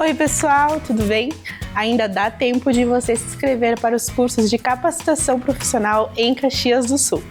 Oi pessoal, tudo bem? Ainda dá tempo de você se inscrever para os cursos de capacitação profissional em Caxias do Sul.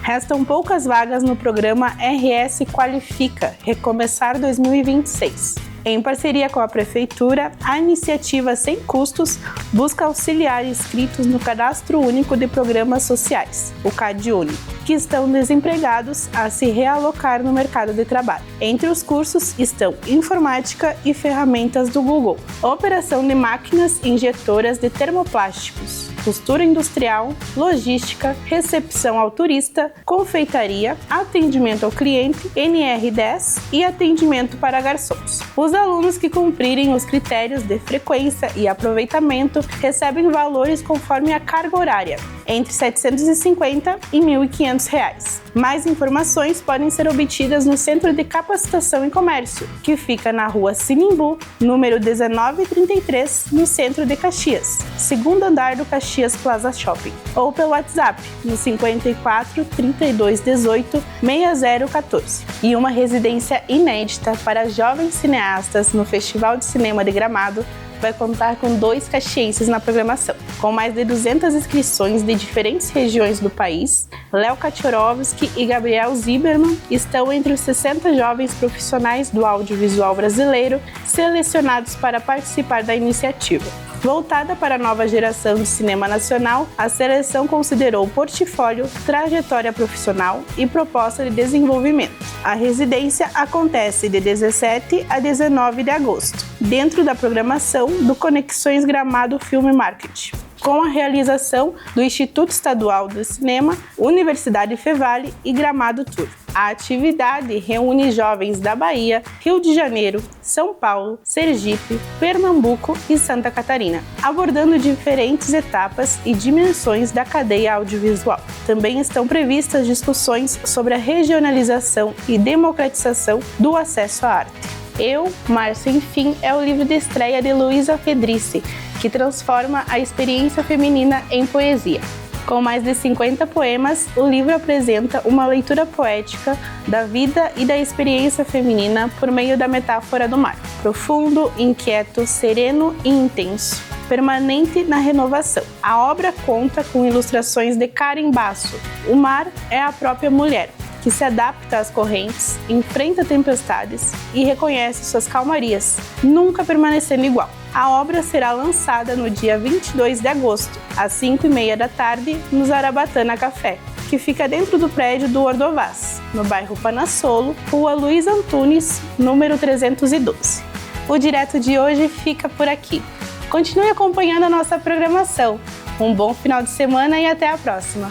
Restam poucas vagas no programa RS Qualifica Recomeçar 2026. Em parceria com a Prefeitura, a iniciativa sem custos busca auxiliar inscritos no Cadastro Único de Programas Sociais, o CadÚnico, que estão desempregados a se realocar no mercado de trabalho. Entre os cursos estão Informática e Ferramentas do Google, Operação de Máquinas Injetoras de Termoplásticos, Costura Industrial, Logística, Recepção ao Turista, Confeitaria, Atendimento ao Cliente, NR10 e Atendimento para Garçons. Os alunos que cumprirem os critérios de frequência e aproveitamento recebem valores conforme a carga horária, entre R$ 750 e R$ 1.500. Mais informações podem ser obtidas no Centro de Capacitação em Comércio, que fica na Rua Sinimbu, número 1933, no centro de Caxias, segundo andar do Caxias Plaza Shopping, ou pelo WhatsApp no 54 32 18 6014. E uma residência inédita para jovens cineastas no Festival de Cinema de Gramado vai contar com 2 caxienses na programação. Com mais de 200 inscrições de diferentes regiões do país, Léo Kaczorowski e Gabriel Zimmermann estão entre os 60 jovens profissionais do audiovisual brasileiro selecionados para participar da iniciativa. Voltada para a nova geração de cinema nacional, a seleção considerou portfólio, trajetória profissional e proposta de desenvolvimento. A residência acontece de 17 a 19 de agosto, dentro da programação do Conexões Gramado Film Market, com a realização do Instituto Estadual do Cinema, Universidade Fevale e Gramado Tour. A atividade reúne jovens da Bahia, Rio de Janeiro, São Paulo, Sergipe, Pernambuco e Santa Catarina, abordando diferentes etapas e dimensões da cadeia audiovisual. Também estão previstas discussões sobre a regionalização e democratização do acesso à arte. Eu, Março, enfim, é o livro de estreia de Luísa Fedrice, que transforma a experiência feminina em poesia. Com mais de 50 poemas, o livro apresenta uma leitura poética da vida e da experiência feminina por meio da metáfora do mar. Profundo, inquieto, sereno e intenso, permanente na renovação. A obra conta com ilustrações de Karen Basso. O mar é a própria mulher, que se adapta às correntes, enfrenta tempestades e reconhece suas calmarias, nunca permanecendo igual. A obra será lançada no dia 22 de agosto, às 5h30 da tarde, no Zarabatana Café, que fica dentro do prédio do Ordovás, no bairro Panassolo, Rua Luiz Antunes, número 312. O Direto de hoje fica por aqui. Continue acompanhando a nossa programação. Um bom final de semana e até a próxima!